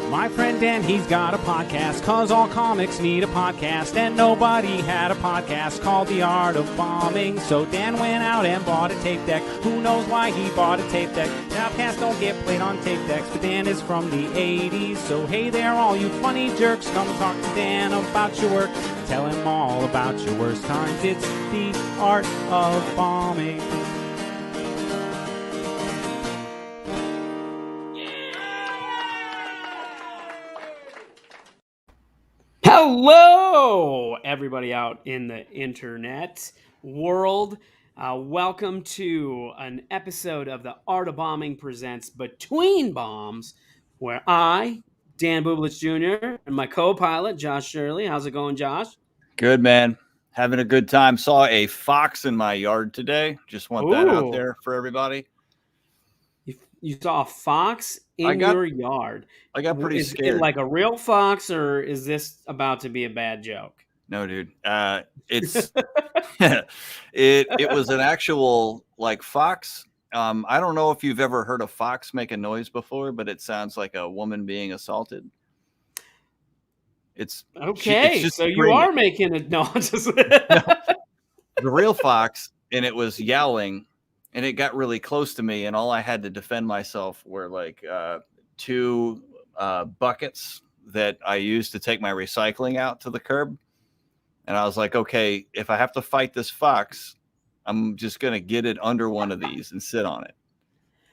My friend Dan, he's got a podcast, cause all comics need a podcast, and nobody had a podcast called The Art of Bombing. So Dan went out and bought a tape deck. Who knows why he bought a tape deck? Now podcasts don't get played on tape decks, but Dan is from the 80s. So hey there, all you funny jerks, come talk to Dan about your work. Tell him all about your worst times. It's The Art of Bombing. Hello, everybody out in the internet world. Welcome to an episode of The Art of Bombing presents Between Bombs, where I, Dan Bublitz Jr., and my co-pilot, Josh Shirley. How's it going, Josh? Good, man. Having a good time. Saw a fox in my yard today. Just want that out there for everybody. You saw a fox in your yard. I got pretty scared. Is it like a real fox, or is this about to be a bad joke? No, dude. It's it was an actual like fox. I don't know if you've ever heard a fox make a noise before, but it sounds like a woman being assaulted. It's okay. So screaming. You are making it. No, the real fox, and it was yowling. And it got really close to me, and all I had to defend myself were like two buckets that I used to take my recycling out to the curb. And I was like, okay, if I have to fight this fox, I'm just going to get it under one of these and sit on it.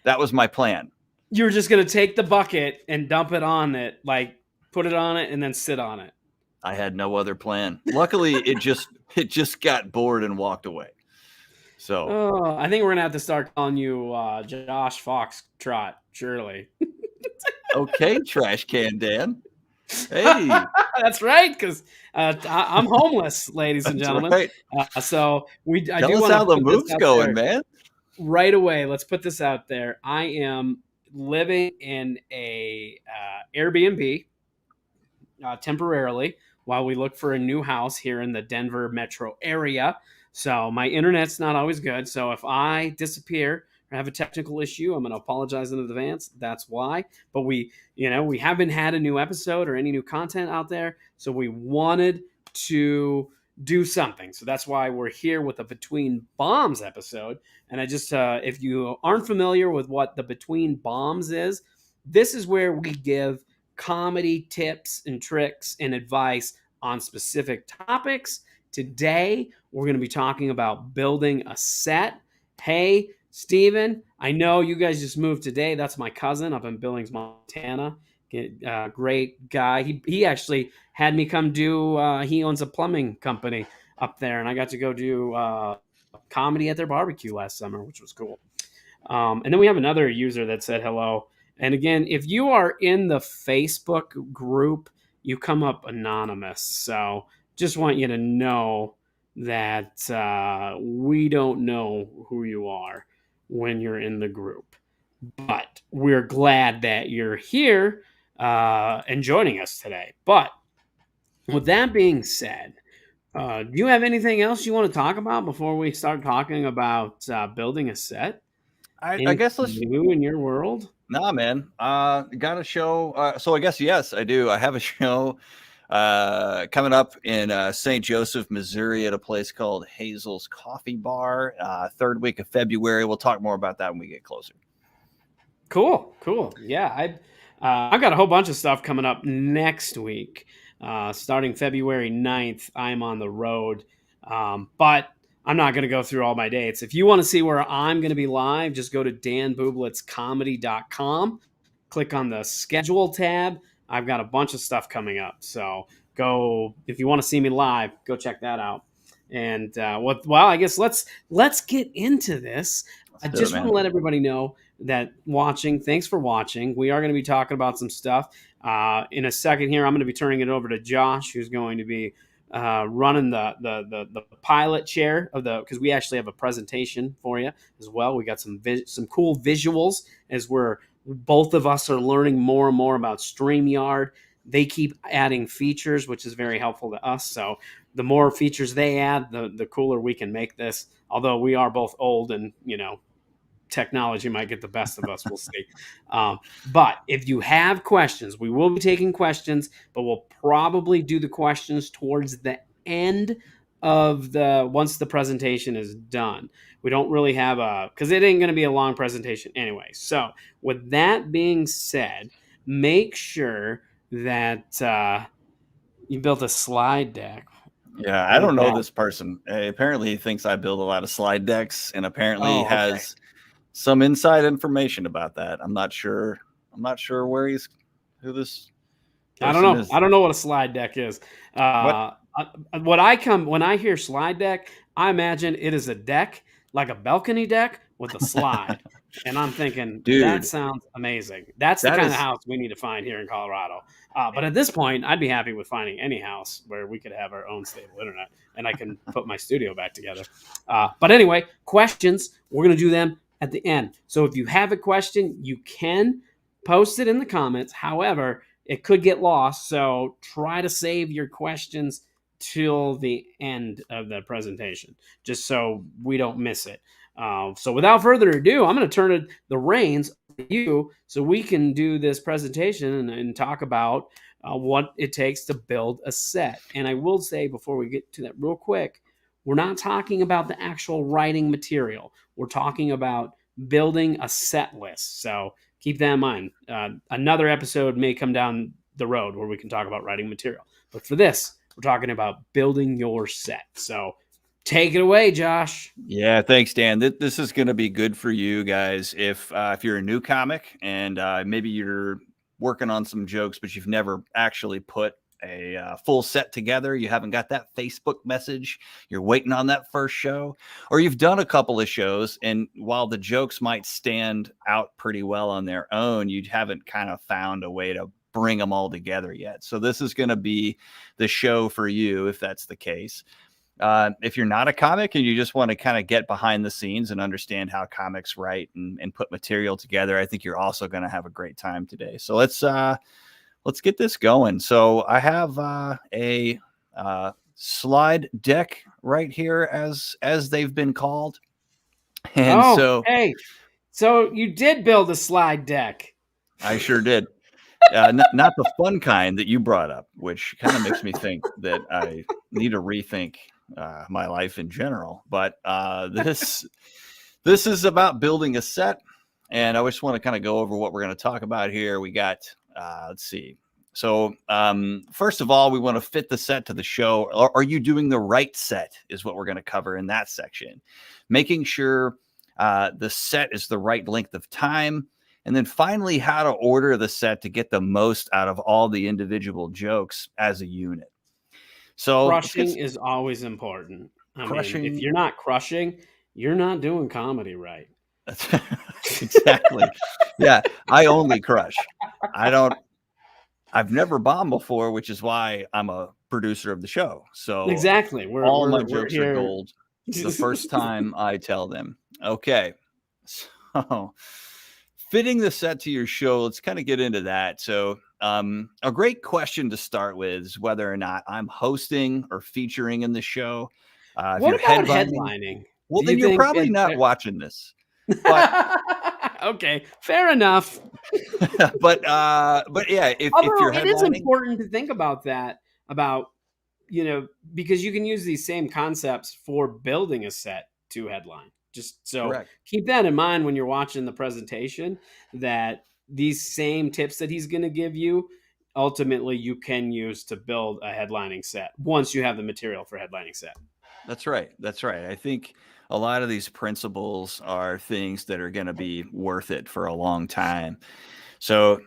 That was my plan. You were just going to take the bucket and dump it on it, like put it on it and then sit on it. I had no other plan. Luckily, it just got bored and walked away. So I think we're gonna have to start calling you Josh Foxtrot, Shirley. Okay, trash can Dan. Hey, that's right, because I'm homeless, ladies and gentlemen. Right. So I Tell do us want how the move's going, man. Right away, let's put this out there. I am living in a Airbnb temporarily while we look for a new house here in the Denver metro area. So my internet's not always good. So if I disappear or have a technical issue, I'm going to apologize in advance. That's why. But we haven't had a new episode or any new content out there. So we wanted to do something. So that's why we're here with a Between Bombs episode. And I just, if you aren't familiar with what the Between Bombs is, this is where we give comedy tips and tricks and advice on specific topics. Today, we're going to be talking about building a set. Hey, Steven, I know you guys just moved today. That's my cousin up in Billings, Montana. Great guy. He actually had me come do, he owns a plumbing company up there, and I got to go do comedy at their barbecue last summer, which was cool. And then we have another user that said hello. And again, if you are in the Facebook group, you come up anonymous. So just want you to know that we don't know who you are when you're in the group. But we're glad that you're here and joining us today. But with that being said, do you have anything else you want to talk about before we start talking about building a set? I guess let's do in your world. Nah, man. Got a show. So I guess, yes, I do. I have a show coming up in St. Joseph, Missouri at a place called Hazel's Coffee Bar, third week of February. We'll talk more about that when we get closer. Cool. Yeah, I've got a whole bunch of stuff coming up next week. Starting February 9th, I'm on the road, but I'm not going to go through all my dates. If you want to see where I'm going to be live, just go to danbublitzcomedy.com, click on the schedule tab. I've got a bunch of stuff coming up. So go, if you want to see me live, go check that out. And I guess let's get into this. I just want to let everybody know that thanks for watching. We are going to be talking about some stuff. In a second here, I'm going to be turning it over to Josh, who's going to be running the pilot chair because we actually have a presentation for you as well. We got some cool visuals as both of us are learning more and more about StreamYard. They keep adding features, which is very helpful to us. So the more features they add, the cooler we can make this. Although we are both old and technology might get the best of us. We'll see. But if you have questions, we will be taking questions, but we'll probably do the questions towards the end of the once the presentation is done. We don't really have because it ain't going to be a long presentation anyway. So with that being said, make sure that you built a slide deck. Yeah, I What is don't know that? this person. Apparently, he thinks I build a lot of slide decks, and apparently Oh, okay. has some inside information about that. I'm not sure. I'm not sure who this I don't person know. is. I don't know what a slide deck is. What, When I hear slide deck, I imagine it is a deck like a balcony deck with a slide, and I'm thinking that dude? sounds amazing. That's the That kind of is, house we need to find here in Colorado. But at this point, I'd be happy with finding any house where we could have our own stable internet, and I can put my studio back together. But anyway, questions. We're gonna do them at the end. So if you have a question, you can post it in the comments. However, it could get lost. So try to save your questions till the end of the presentation, just so we don't miss it. So without further ado, I'm going to turn the reins to you so we can do this presentation and talk about what it takes to build a set. And I will say before we get to that real quick, we're not talking about the actual writing material. We're talking about building a set list. So keep that in mind. Another episode may come down the road where we can talk about writing material. But for this, we're talking about building your set. So take it away, Josh. yeah. Thanks, Dan. This is going to be good for you guys if you're a new comic and maybe you're working on some jokes, but you've never actually put a full set together. You haven't got that Facebook message. You're waiting on that first show, or you've done a couple of shows, and while the jokes might stand out pretty well on their own, you haven't kind of found a way to bring them all together yet. So this is going to be the show for you if that's the case. If you're not a comic and you just want to kind of get behind the scenes and understand how comics write and put material together, I think you're also going to have a great time today. So let's get this going. So I have a slide deck right here as they've been called. And Oh, so hey. So you did build a slide deck. I sure did. Not the fun kind that you brought up, which kind of makes me think that I need to rethink my life in general. But this is about building a set, and I just want to kind of go over what we're going to talk about here. We got let's see. So first of all, we want to fit the set to the show. Are you doing the right set is what we're going to cover in that section. Making sure the set is the right length of time. And then finally, how to order the set to get the most out of all the individual jokes as a unit. So let's get Crushing is always important. I mean, if crushing. you're not crushing, you're not doing comedy right. Exactly. Yeah, I only crush. I've never bombed before, which is why I'm a producer of the show. So Exactly. all my We're jokes are here. gold the first time I tell them. Okay. So fitting the set to your show, let's kind of get into that. So a great question to start with is whether or not I'm hosting or featuring in the show. If What you're about headlining, headlining? well, Do you then you're think probably not it watching this. But okay, fair enough. but yeah, if Although you're it is headlining, important to think about that, about, because you can use these same concepts for building a set to headline. Just so correct. keep that in mind when you're watching the presentation, that these same tips that he's going to give you, ultimately you can use to build a headlining set once you have the material for headlining set. That's right. That's right. I think a lot of these principles are things that are going to be worth it for a long time. So,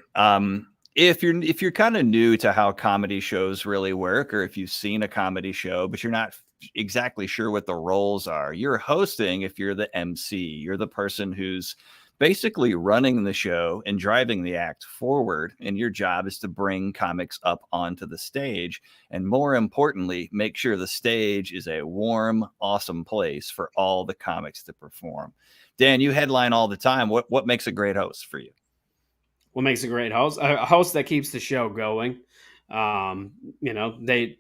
if you're kind of new to how comedy shows really work, or if you've seen a comedy show but you're not exactly sure what the roles are, you're hosting. If you're the MC, you're the person who's basically running the show and driving the act forward, and your job is to bring comics up onto the stage, and more importantly, make sure the stage is a warm, awesome place for all the comics to perform. Dan, you headline all the time. What makes a great host for you? What makes a great host? A host that keeps the show going. Um, they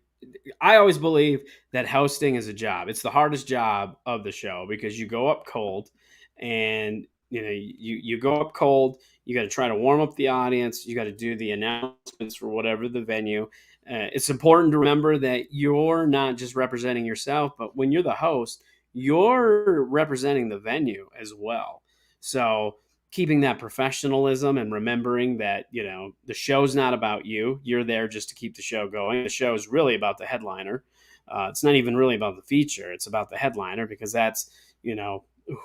I always believe that hosting is a job. It's the hardest job of the show because you go up cold, and you go up cold. You got to try to warm up the audience. You got to do the announcements for whatever the venue. It's important to remember that you're not just representing yourself, but when you're the host, you're representing the venue as well. So keeping that professionalism and remembering that, the show's not about you. You're there just to keep the show going. The show is really about the headliner. It's not even really about the feature. It's about the headliner, because that's,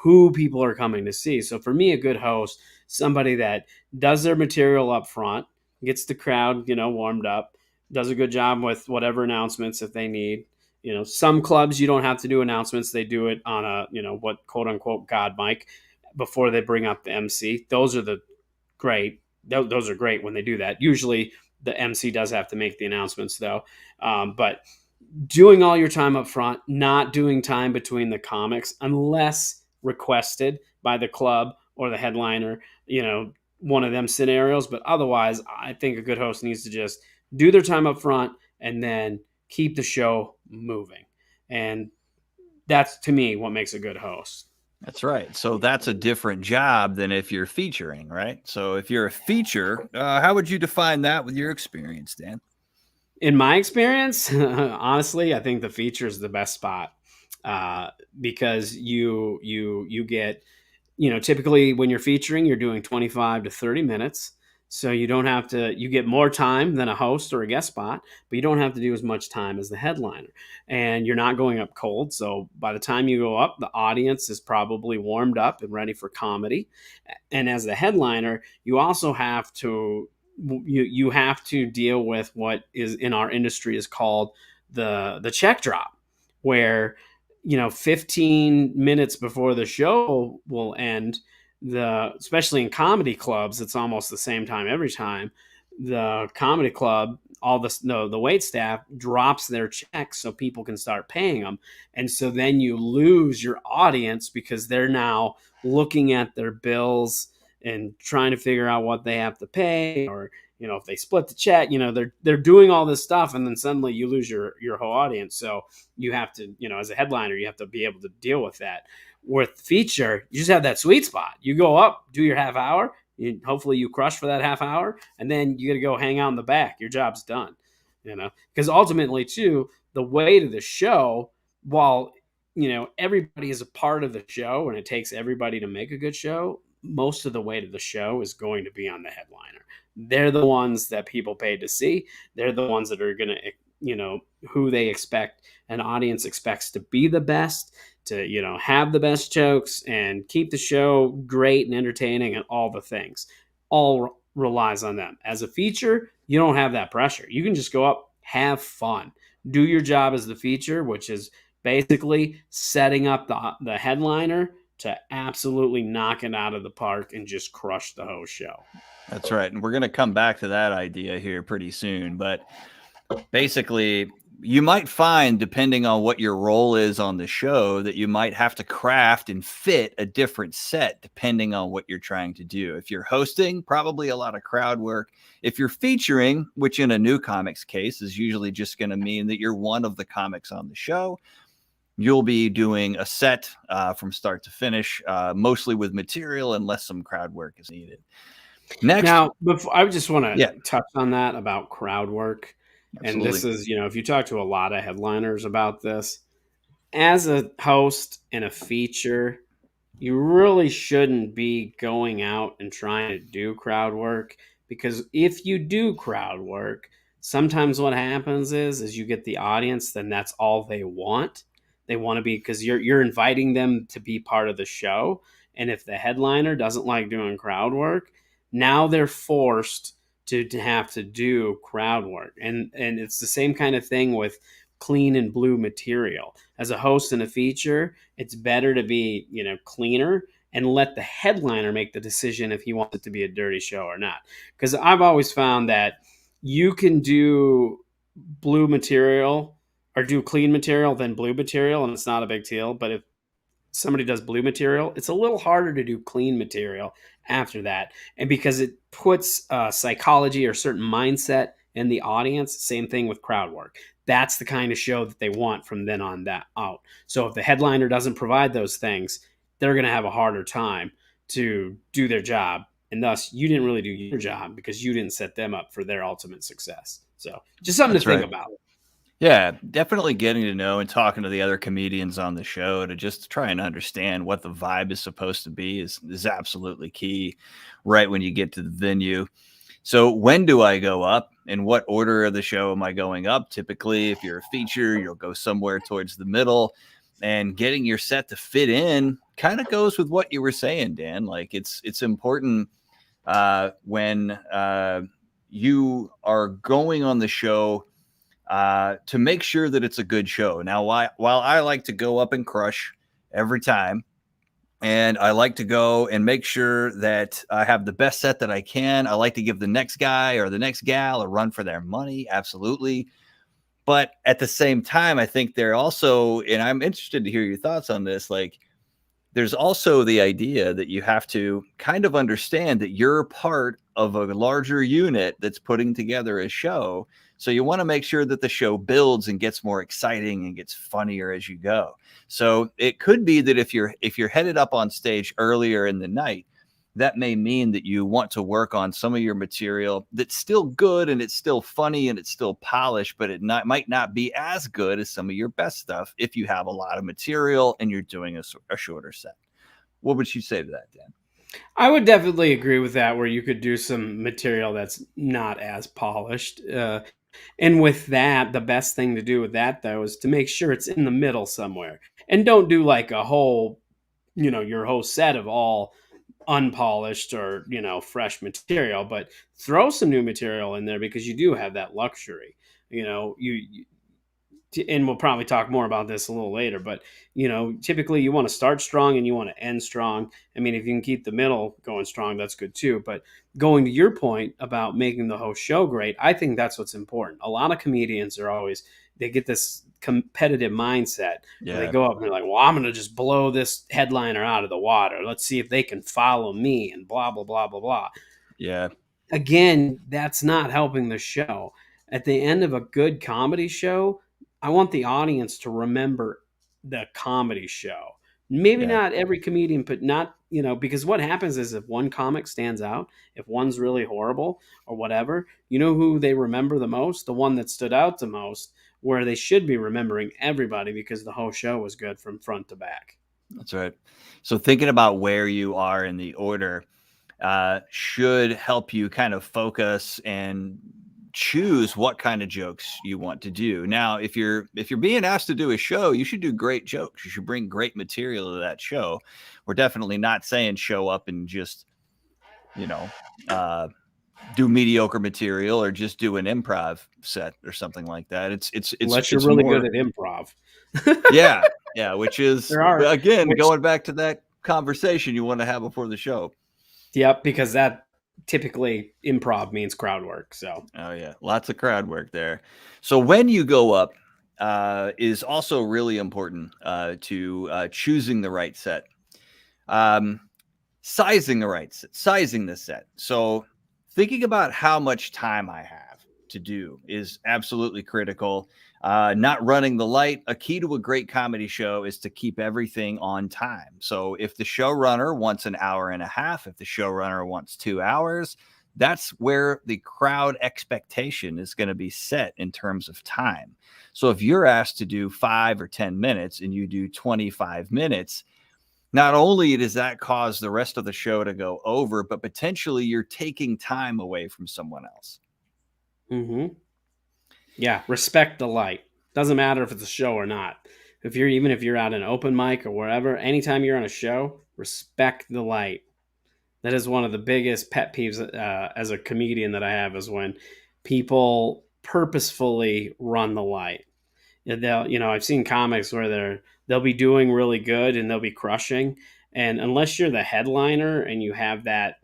who people are coming to see. So for me, a good host, somebody that does their material up front, gets the crowd, warmed up, does a good job with whatever announcements if they need. Some clubs you don't have to do announcements. They do it on a, what quote unquote God mic before they bring up the MC. Those are the great. Those are great when they do that. Usually the MC does have to make the announcements though. But doing all your time up front, not doing time between the comics unless requested by the club or the headliner, one of them scenarios. But otherwise, I think a good host needs to just do their time up front and then keep the show moving. And that's, to me, what makes a good host. That's right. So that's a different job than if you're featuring, right? So if you're a feature, how would you define that with your experience, Dan? In my experience, honestly, I think the feature is the best spot, because you get, typically when you're featuring, you're doing 25 to 30 minutes. So you get more time than a host or a guest spot, but you don't have to do as much time as the headliner. And you're not going up cold. So by the time you go up, the audience is probably warmed up and ready for comedy. And as the headliner, you also have to you have to deal with what is in our industry is called the check drop, where 15 minutes before the show will end, especially in comedy clubs, it's almost the same time every time. The comedy club, all the wait staff drops their checks so people can start paying them, and so then you lose your audience because they're now looking at their bills and trying to figure out what they have to pay, or if they split the check, they're doing all this stuff, and then suddenly you lose your whole audience. So you have to, as a headliner, you have to be able to deal with that. With feature, you just have that sweet spot. You go up, do your half hour, hopefully you crush for that half hour, and then you got to go hang out in the back. Your job's done. Because ultimately too, the weight of the show, while everybody is a part of the show and it takes everybody to make a good show, most of the weight of the show is going to be on the headliner. They're the ones that people paid to see. They're the ones that are going to, who they expect an audience expects to be the best, to, have the best jokes and keep the show great and entertaining and all the things. All relies on them. As a feature, you don't have that pressure. You can just go up, have fun, do your job as the feature, which is basically setting up the headliner to absolutely knock it out of the park and just crush the whole show. That's right. And we're going to come back to that idea here pretty soon. But basically, you might find, depending on what your role is on the show, that you might have to craft and fit a different set depending on what you're trying to do. If you're hosting, probably a lot of crowd work. If you're featuring, which in a new comics case is usually just going to mean that you're one of the comics on the show, you'll be doing a set from start to finish, mostly with material, unless some crowd work is needed. Next, now, I just want to touch on that about crowd work. Absolutely. And this is, if you talk to a lot of headliners about this, as a host in a feature, you really shouldn't be going out and trying to do crowd work, because if you do crowd work, sometimes what happens is you get the audience, then that's all they want. They want to be, because you're inviting them to be part of the show. And if the headliner doesn't like doing crowd work, now they're forced to have to do crowd work. And it's the same kind of thing with clean and blue material. As a host in a feature, it's better to be, cleaner and let the headliner make the decision if he wants it to be a dirty show or not. Because I've always found that you can do blue material or do clean material than blue material, and it's not a big deal. But if somebody does blue material, it's a little harder to do clean material after that. And because it puts psychology or certain mindset in the audience, same thing with crowd work. That's the kind of show that they want from then on that out. So if the headliner doesn't provide those things, they're going to have a harder time to do their job, and thus you didn't really do your job because you didn't set them up for their ultimate success. So just something to That's think right. about. Yeah, definitely getting to know and talking to the other comedians on the show to just try and understand what the vibe is supposed to be is absolutely key right when you get to the venue. So when do I go up? In what order of the show am I going up? Typically, if you're a feature, you'll go somewhere towards the middle. And getting your set to fit in kind of goes with what you were saying, Dan. Like it's important when you are going on the show to make sure that it's a good show. Now, while I like to go up and crush every time, and I like to go and make sure that I have the best set that I can, I like to give the next guy or the next gal a run for their money. Absolutely. But at the same time, I think they're also, and I'm interested to hear your thoughts on this, like, there's also the idea that you have to kind of understand that you're part of a larger unit that's putting together a show. So you want to make sure that the show builds and gets more exciting and gets funnier as you go. So it could be that if you're headed up on stage earlier in the night, that may mean that you want to work on some of your material that's still good and it's still funny and it's still polished, but might not be as good as some of your best stuff if you have a lot of material and you're doing a shorter set. What would you say to that, Dan? I would definitely agree with that, where you could do some material that's not as polished. And with that, the best thing to do with that, though, is to make sure it's in the middle somewhere. And don't do like a whole, your whole set of all unpolished or, fresh material, but throw some new material in there because you do have that luxury. And we'll probably talk more about this a little later, but typically you want to start strong and you want to end strong. I mean, if you can keep the middle going strong, that's good too. But going to your point about making the whole show great, I think that's what's important. A lot of comedians they get this competitive mindset where they Yeah. go up and they're like, well, I'm going to just blow this headliner out of the water. Let's see if they can follow me and blah, blah, blah, blah, blah. Yeah. Again, that's not helping the show. At the end of a good comedy show, I want the audience to remember the comedy show. Maybe Yeah. not every comedian, but not, because what happens is if one comic stands out, if one's really horrible or whatever, you know who they remember the most? The one that stood out the most, where they should be remembering everybody because the whole show was good from front to back. That's right. So thinking about where you are in the order should help you kind of focus and choose what kind of jokes you want to do. Now, if you're being asked to do a show, you should do great jokes. You should bring great material to that show. We're definitely not saying show up and just, you know, do mediocre material or just do an improv set or something like that. Unless you're It's really good more, at improv. yeah, yeah, which is There are, again which going back to that conversation you want to have before the show. Yep, because that typically improv means crowd work. So Oh yeah, lots of crowd work there. So when you go up, is also really important to choosing the right set, um, sizing the set. So thinking about how much time I have to do is absolutely critical. Not running the light. A key to a great comedy show is to keep everything on time. So if the showrunner wants an hour and a half, if the showrunner wants 2 hours, that's where the crowd expectation is going to be set in terms of time. So if you're asked to do 5 or 10 minutes and you do 25 minutes, not only does that cause the rest of the show to go over, but potentially you're taking time away from someone else. hmm yeah, respect the light. Doesn't matter if it's a show or not. Even if you're at an open mic or wherever, anytime you're on a show, respect the light. That is one of the biggest pet peeves as a comedian that I have, is when people purposefully run the light. I've seen comics where they'll be doing really good and they'll be crushing, and unless you're the headliner and you have that,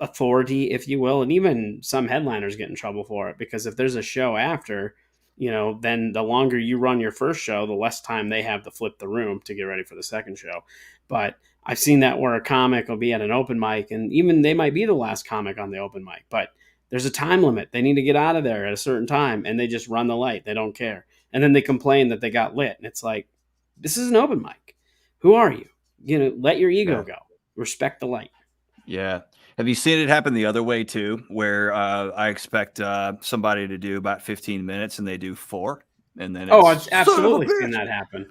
authority, if you will, and even some headliners get in trouble for it, because if there's a show after, then the longer you run your first show, the less time they have to flip the room to get ready for the second show. But I've seen that where a comic will be at an open mic and even they might be the last comic on the open mic, but there's a time limit. They need to get out of there at a certain time and they just run the light. They don't care. And then they complain that they got lit. And it's like, this is an open mic. Who are you? Let your ego Yeah. go. respect the light. Yeah. Have you seen it happen the other way too, where I expect somebody to do about 15 minutes and they do 4, and then Oh, it's I've son of a absolutely seen bitch. that happen.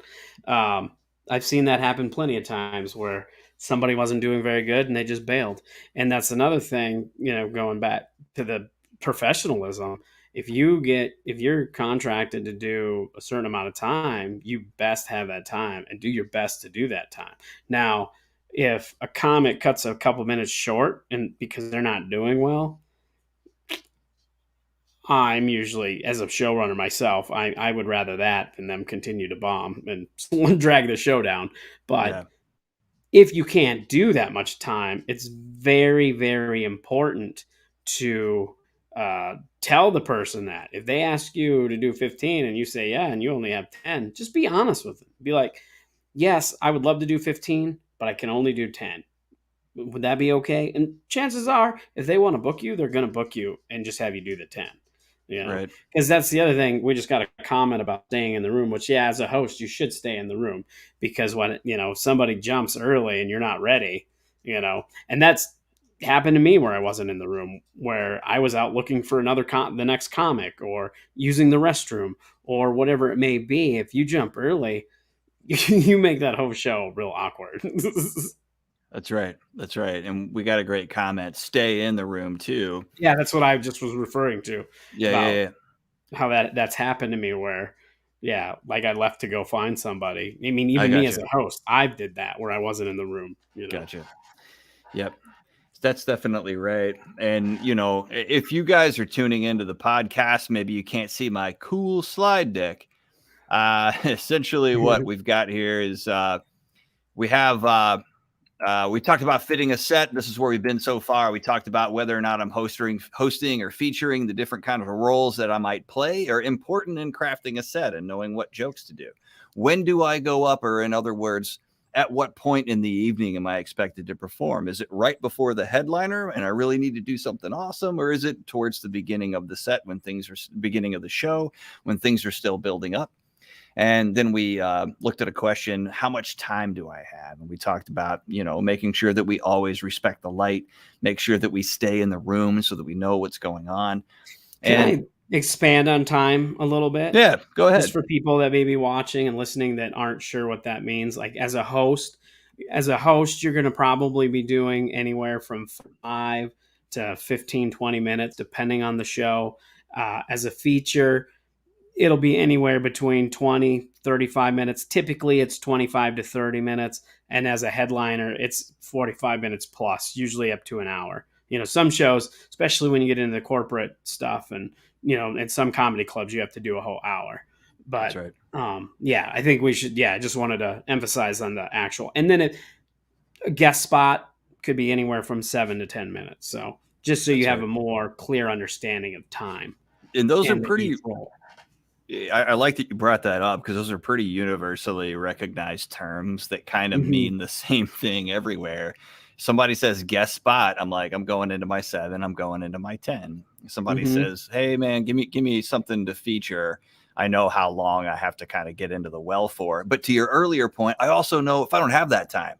Um, I've seen that happen plenty of times where somebody wasn't doing very good and they just bailed. And that's another thing, going back to the professionalism. If you're contracted to do a certain amount of time, you best have that time and do your best to do that time. Now, if a comic cuts a couple minutes short and because they're not doing well, I'm usually, as a showrunner myself, I would rather that than them continue to bomb and drag the show down. But Yeah. if you can't do that much time, it's very, very important to tell the person that. If they ask you to do 15 and you say, yeah, and you only have 10, just be honest with them. Be like, yes, I would love to do 15, but I can only do 10. Would that be okay? And chances are, if they want to book you, they're going to book you and just have you do the 10. Right. Because that's the other thing. We just got a comment about staying in the room, which, yeah, as a host, you should stay in the room because when, somebody jumps early and you're not ready, and that's happened to me where I wasn't in the room, where I was out looking for the next comic or using the restroom or whatever it may be. If you jump early, you make that whole show real awkward. That's right. That's right. And we got a great comment. Stay in the room too. Yeah, that's what I just was referring to Yeah, yeah, about yeah. how that's happened to me where, yeah, like I left to go find somebody. I mean, I even me as gotcha. a host, I did that where I wasn't in the room. Gotcha. Yep. That's definitely right. And, if you guys are tuning into the podcast, maybe you can't see my cool slide deck. Essentially, what we've got here is we have we talked about fitting a set. This is where we've been so far. We talked about whether or not I'm hosting or featuring the different kind of roles that I might play are important in crafting a set and knowing what jokes to do. When do I go up, or in other words, at what point in the evening am I expected to perform? Is it right before the headliner and I really need to do something awesome? Or is it towards the beginning of the set when things are beginning of the show, when things are still building up? And then we looked at a question, how much time do I have? And we talked about, making sure that we always respect the light, make sure that we stay in the room so that we know what's going on. Can And I expand on time a little bit? yeah, go Just ahead. for people that may be watching and listening that aren't sure what that means. Like as a host, you're going to probably be doing anywhere from 5 to 15, 20 minutes, depending on the show. As a feature, it'll be anywhere between 20, 35 minutes. Typically, it's 25 to 30 minutes. And as a headliner, it's 45 minutes plus, usually up to an hour. Some shows, especially when you get into the corporate stuff and, in some comedy clubs, you have to do a whole hour. That's But right. yeah, I think we should. Yeah, I just wanted to emphasize on the actual. And then a guest spot could be anywhere from 7 to 10 minutes. So just so you That's have right. a more clear understanding of time And those are and each pretty, role. I like that you brought that up because those are pretty universally recognized terms that kind of Mhm. mean the same thing everywhere. Somebody says guest spot, I'm like, I'm going into my 7, I'm going into my 10. Somebody Mhm. says, hey man, give me something to feature. I know how long I have to kind of get into the well for. But to your earlier point, I also know if I don't have that time,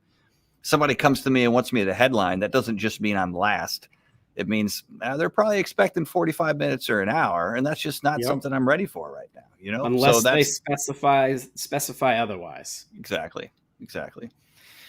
somebody comes to me and wants me to headline, that doesn't just mean I'm last. It means they're probably expecting 45 minutes or an hour, and that's just not Yep. something I'm ready for right now. So Unless they that's specify otherwise. exactly.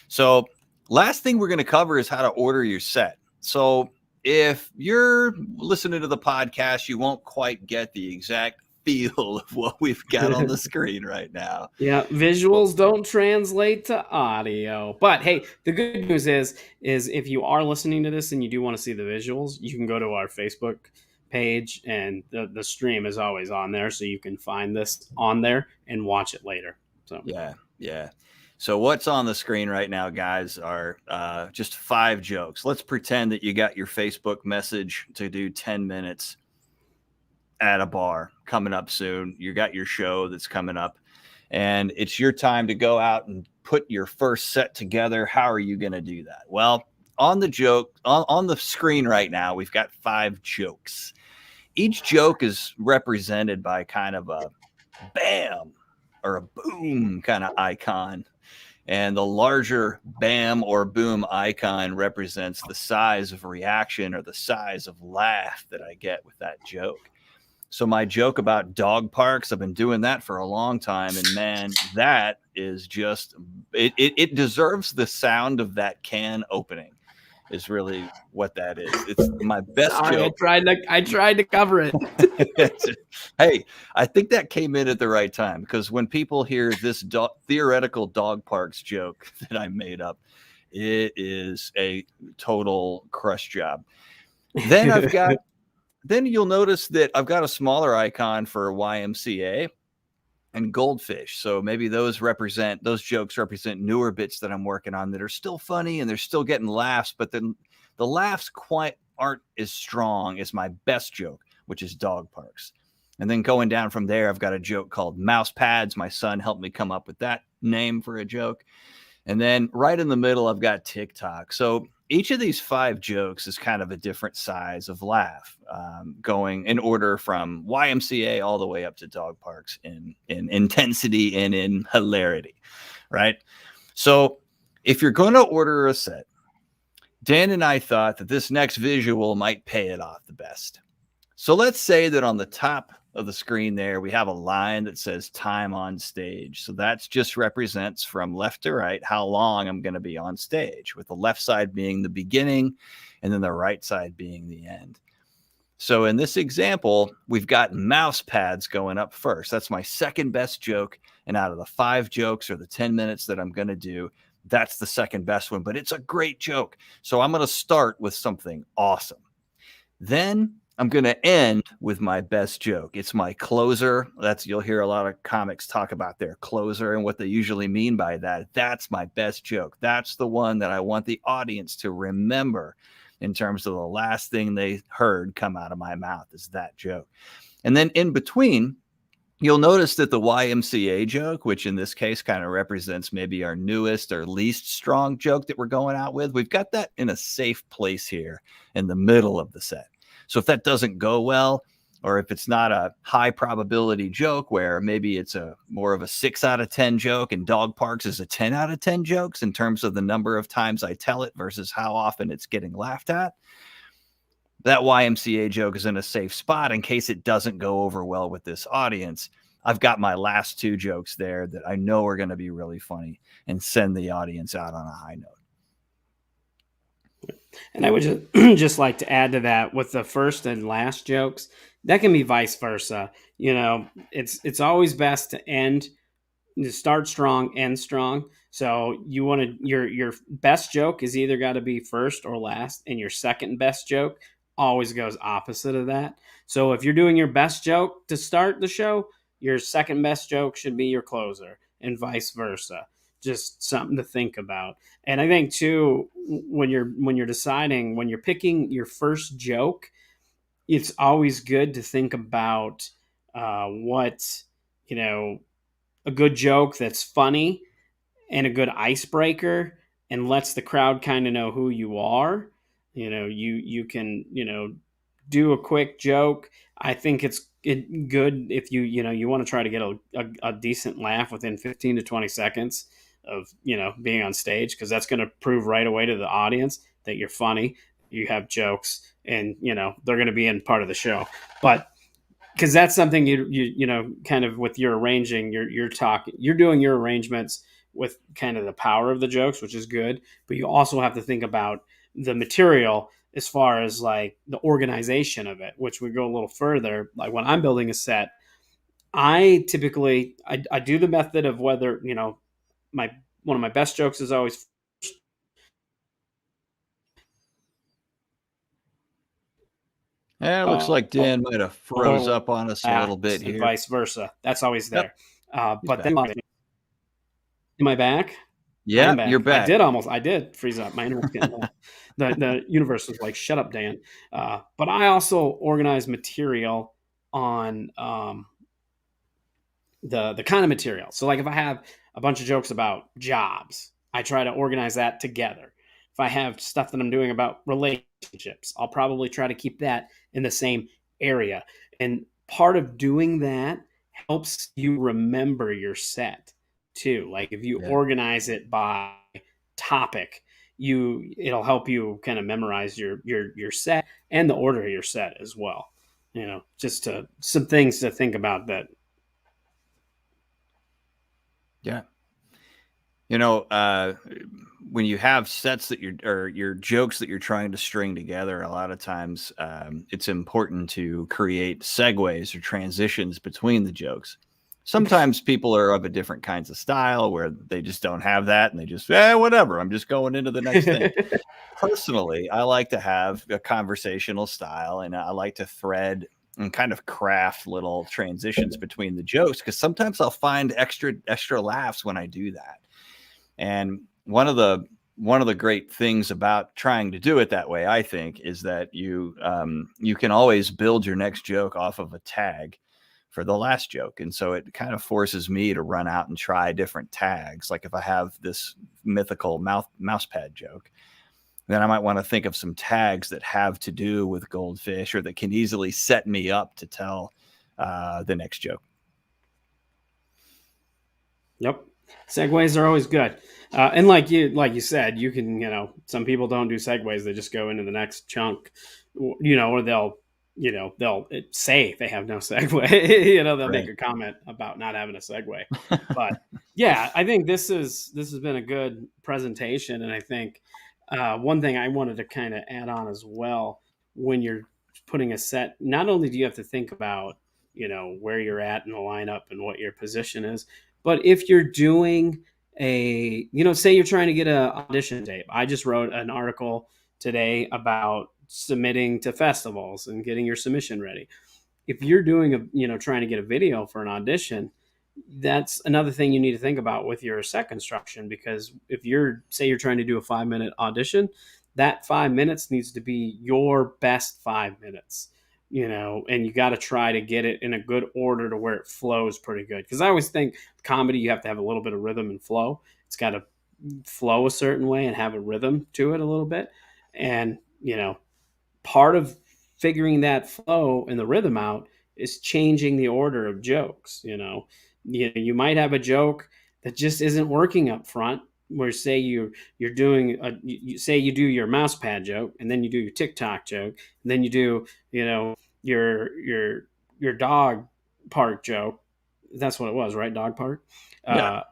So last thing we're going to cover is how to order your set. So if you're listening to the podcast, you won't quite get the exact feel of what we've got on the screen right now. Yeah, But visuals don't translate to audio. But hey, the good news is if you are listening to this and you do want to see the visuals, you can go to our Facebook page and the stream is always on there so you can find this on there and watch it later. So, yeah. So what's on the screen right now, guys, are just 5 jokes. Let's pretend that you got your Facebook message to do 10 minutes at a bar coming up soon. You got your show that's coming up, and it's your time to go out and put your first set together. How are you going to do that? Well, on the screen right now, we've got 5 jokes. Each joke is represented by kind of a bam or a boom kind of icon. And the larger bam or boom icon represents the size of reaction or the size of laugh that I get with that joke. So my joke about dog parks, I've been doing that for a long time, and man, that is just it deserves the sound of that can opening. Is really what that is. It's my best Sorry, joke. I tried to cover it. Hey, I think that came in at the right time because when people hear this theoretical dog parks joke that I made up, it is a total crush job. Then I've got then you'll notice that I've got a smaller icon for YMCA and Goldfish. So maybe those jokes represent newer bits that I'm working on that are still funny and they're still getting laughs, but then the laughs quite aren't as strong as my best joke, which is dog parks. And then going down from there, I've got a joke called Mouse Pads. My son helped me come up with that name for a joke. And then right in the middle, I've got TikTok. So each of these 5 jokes is kind of a different size of laugh, going in order from YMCA all the way up to dog parks in intensity and in hilarity, right? So if you're going to order a set, Dan and I thought that this next visual might pay it off the best. So let's say that on the top of the screen there, we have a line that says time on stage. So that just represents from left to right how long I'm going to be on stage, with the left side being the beginning and then the right side being the end. So in this example, we've got mouse pads going up first. That's my second best joke. And out of the 5 jokes or the 10 minutes that I'm going to do, that's the second best one, but it's a great joke. So I'm going to start with something awesome. Then I'm going to end with my best joke. It's my closer. You'll hear a lot of comics talk about their closer and what they usually mean by that. That's my best joke. That's the one that I want the audience to remember in terms of the last thing they heard come out of my mouth is that joke. And then in between, you'll notice that the YMCA joke, which in this case kind of represents maybe our newest or least strong joke that we're going out with, we've got that in a safe place here in the middle of the set. So if that doesn't go well, or if it's not a high probability joke where maybe it's a more of a 6 out of 10 joke and dog parks is a 10 out of 10 jokes in terms of the number of times I tell it versus how often it's getting laughed at, that YMCA joke is in a safe spot in case it doesn't go over well with this audience. I've got my last 2 jokes there that I know are going to be really funny and send the audience out on a high note. And I would just like to add to that with the first and last jokes, that can be vice versa. It's always best to start strong, end strong. So you want to your best joke is either got to be first or last, and your second best joke always goes opposite of that. So if you're doing your best joke to start the show, your second best joke should be your closer, and vice versa. Just something to think about. And I think too, when you're deciding, when you're picking your first joke, it's always good to think about what a good joke that's funny and a good icebreaker and lets the crowd kind of know who you are. You can do a quick joke. I think it's good if you want to try to get a decent laugh within 15 to 20 seconds of being on stage, because that's going to prove right away to the audience that you're funny, you have jokes, and they're going to be in part of the show. But because that's something kind of with your arranging, you're doing your arrangements with kind of the power of the jokes, which is good, but you also have to think about the material as far as like the organization of it, which we go a little further. Like when I'm building a set, I typically I do the method of whether my one of my best jokes is always It looks like Dan might have froze up on us a little bit and here. vice versa. That's always Yep, there. he's But then, back. am I back? I Yeah, am back. you're back. I did freeze up. My internet's getting low. The universe was like, "Shut up, Dan." But I also organize material on the kind of material. So, like, if I have a bunch of jokes about jobs, I try to organize that together. If I have stuff that I'm doing about relationships, I'll probably try to keep that in the same area. And part of doing that helps you remember your set. too. Like if you Yeah. organize it by topic, it'll help you kind of memorize your set and the order of your set as well. Just some things to think about that. Yeah. You know, when you have sets that or your jokes that you're trying to string together, a lot of times it's important to create segues or transitions between the jokes. Sometimes people are of a different kinds of style where they just don't have that and they just, whatever, I'm just going into the next thing. Personally, I like to have a conversational style and I like to thread and kind of craft little transitions between the jokes because sometimes I'll find extra laughs when I do that. And one of the great things about trying to do it that way, I think, is that you can always build your next joke off of a tag for the last joke. And so it kind of forces me to run out and try different tags. Like if I have this mythical mouse pad joke, then I might want to think of some tags that have to do with goldfish or that can easily set me up to tell the next joke. Yep. Segues are always good. And like you said, you can, some people don't do segues. They just go into the next chunk, or they'll say they have no segue. They'll make Right. a comment about not having a segue. But yeah, I think this has been a good presentation. And I think one thing I wanted to kind of add on as well, when you're putting a set, not only do you have to think about, where you're at in the lineup and what your position is, but if you're doing say you're trying to get an audition tape. I just wrote an article today about submitting to festivals and getting your submission ready. If you're doing trying to get a video for an audition, that's another thing you need to think about with your set construction, because if you're trying to do a 5-minute audition, that 5 minutes needs to be your best 5 minutes, and you got to try to get it in a good order to where it flows pretty good. Because I always think comedy, you have to have a little bit of rhythm and flow. It's got to flow a certain way and have a rhythm to it a little bit. And, part of figuring that flow and the rhythm out is changing the order of jokes. You might have a joke that just isn't working up front, where say you're doing say you do your mouse pad joke, and then you do your TikTok joke, and then you do your dog park joke. That's what it was, right? Dog park. Yeah.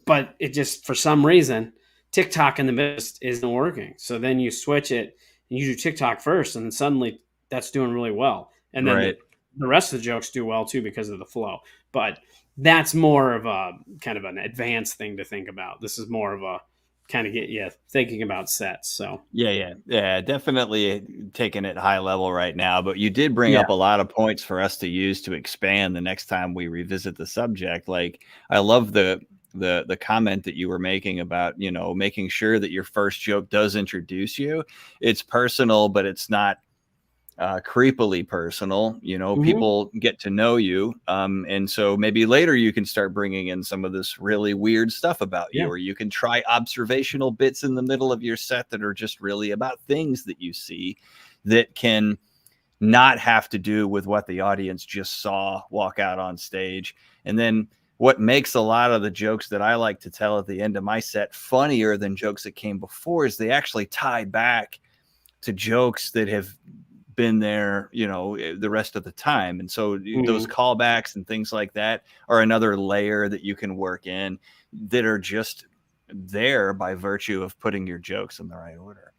But it just, for some reason, TikTok in the midst isn't working. So then you switch it and you do TikTok first, and then suddenly that's doing really well. And then Right. the rest of the jokes do well too because of the flow. But that's more of a kind of an advanced thing to think about. This is more of a kind of get you thinking about sets. So Yeah. Definitely taking it high level right now. But you did bring yeah. up a lot of points for us to use to expand the next time we revisit the subject. Like I love the comment that you were making about, making sure that your first joke does introduce you. It's personal, but it's not creepily personal. Mm-hmm. People get to know you, and so maybe later you can start bringing in some of this really weird stuff about you, Yeah. or you can try observational bits in the middle of your set that are just really about things that you see that can not have to do with what the audience just saw walk out on stage. And then what makes a lot of the jokes that I like to tell at the end of my set funnier than jokes that came before is they actually tie back to jokes that have been there, the rest of the time. And so those Mm-hmm. callbacks and things like that are another layer that you can work in that are just there by virtue of putting your jokes in the right order.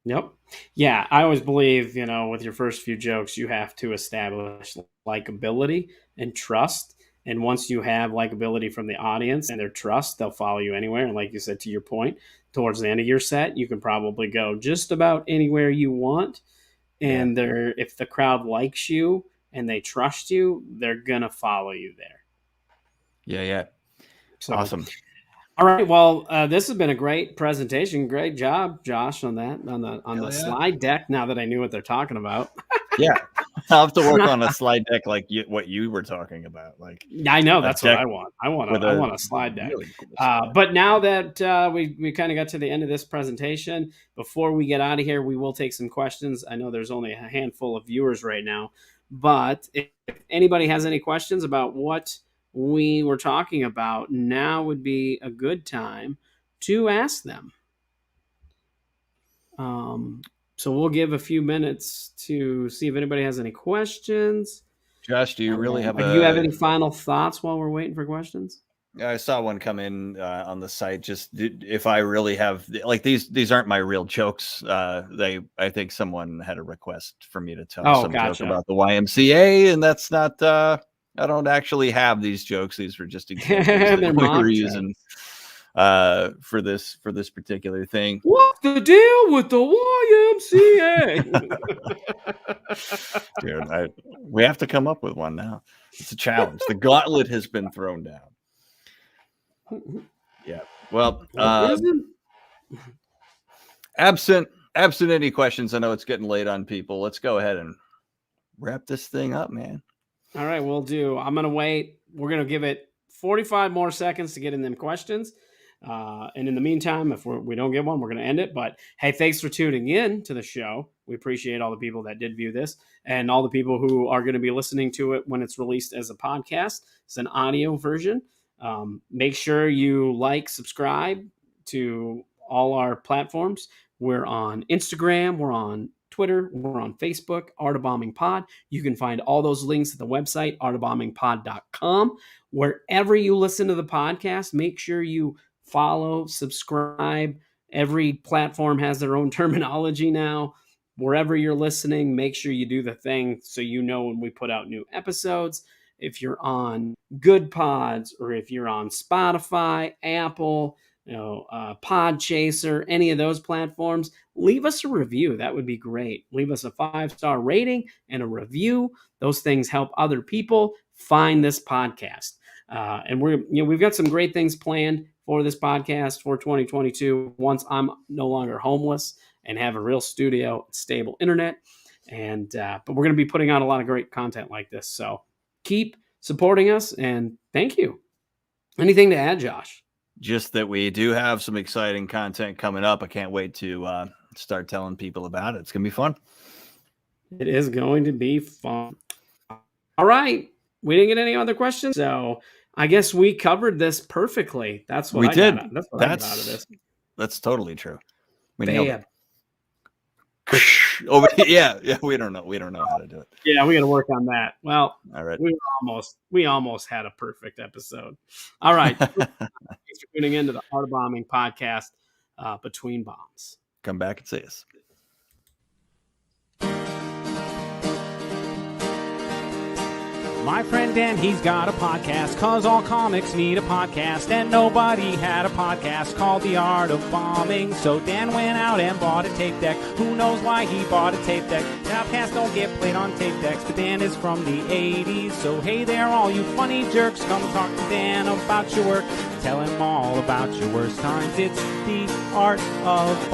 Yep. Yeah, I always believe, with your first few jokes, you have to establish likability and trust. And once you have likability from the audience and their trust, they'll follow you anywhere. And like you said, to your point, towards the end of your set, you can probably go just about anywhere you want. Yeah. And if the crowd likes you and they trust you, they're gonna follow you there. Yeah. So Awesome. all right. Well, this has been a great presentation. Great job, Josh, on that on the Hell yeah. slide deck. Now that I knew what they're talking about, Yeah. I'll have to work on a slide deck like what you were talking about, like I know a that's what deck I want. I want with a I a want a slide deck. really cool slide. But now that we kind of got to the end of this presentation, before we get out of here, we will take some questions. I know there's only a handful of viewers right now, but if anybody has any questions about what we were talking about, now would be a good time to ask them. So we'll give a few minutes to see if anybody has any questions. Josh, do you really have do you have any final thoughts while we're waiting for questions? I saw one come in on the site. Just if I really have, like, these aren't my real jokes. I think someone had a request for me to tell some joke about the YMCA, and that's not. I don't actually have these jokes. These were just examples that we were using for this particular thing. What's the deal with the YMCA? Dude, we have to come up with one now. It's a challenge. The gauntlet has been thrown down. Yeah. Well, absent any questions, I know it's getting late on people. Let's go ahead and wrap this thing up, man. All right, we'll do. I'm going to wait. We're going to give it 45 more seconds to get in them questions. And in the meantime, if we don't get one, we're going to end it. But hey, thanks for tuning in to the show. We appreciate all the people that did view this and all the people who are going to be listening to it when it's released as a podcast. It's an audio version. Make sure you subscribe to all our platforms. We're on Instagram. We're on Twitter. We're on Facebook, Art of Bombing Pod. You can find all those links at the website, artofbombingpod.com. Wherever you listen to the podcast, make sure you follow, subscribe. Every platform has their own terminology now. Wherever you're listening, make sure you do the thing so you know when we put out new episodes. If you're on Good Pods, or if you're on Spotify, Apple, Podchaser, any of those platforms, leave us a review. That would be great. Leave us a 5-star rating and a review. Those things help other people find this podcast. And we've got some great things planned for this podcast for 2022. Once I'm no longer homeless and have a real studio, stable internet, but we're going to be putting out a lot of great content like this. So keep supporting us, and thank you. Anything to add, Josh? Just that we do have some exciting content coming up. I can't wait to start telling people about it. It's going to be fun. It is going to be fun. All right. We didn't get any other questions, so I guess we covered this perfectly. That's what I got out of this. That's totally true. Oh, yeah, we don't know how to do it. Yeah, we got to work on that. Well, all right. We almost had a perfect episode. All right. Thanks for tuning into the Art of Bombing podcast, Between Bombs. Come back and see us. My friend Dan, he's got a podcast, 'cause all comics need a podcast, and nobody had a podcast called The Art of Bombing. So Dan went out and bought a tape deck. Who knows why he bought a tape deck? Podcasts don't get played on tape decks, but Dan is from the 80s. So hey there, all you funny jerks, come talk to Dan about your work. Tell him all about your worst times. It's The Art of Bombing.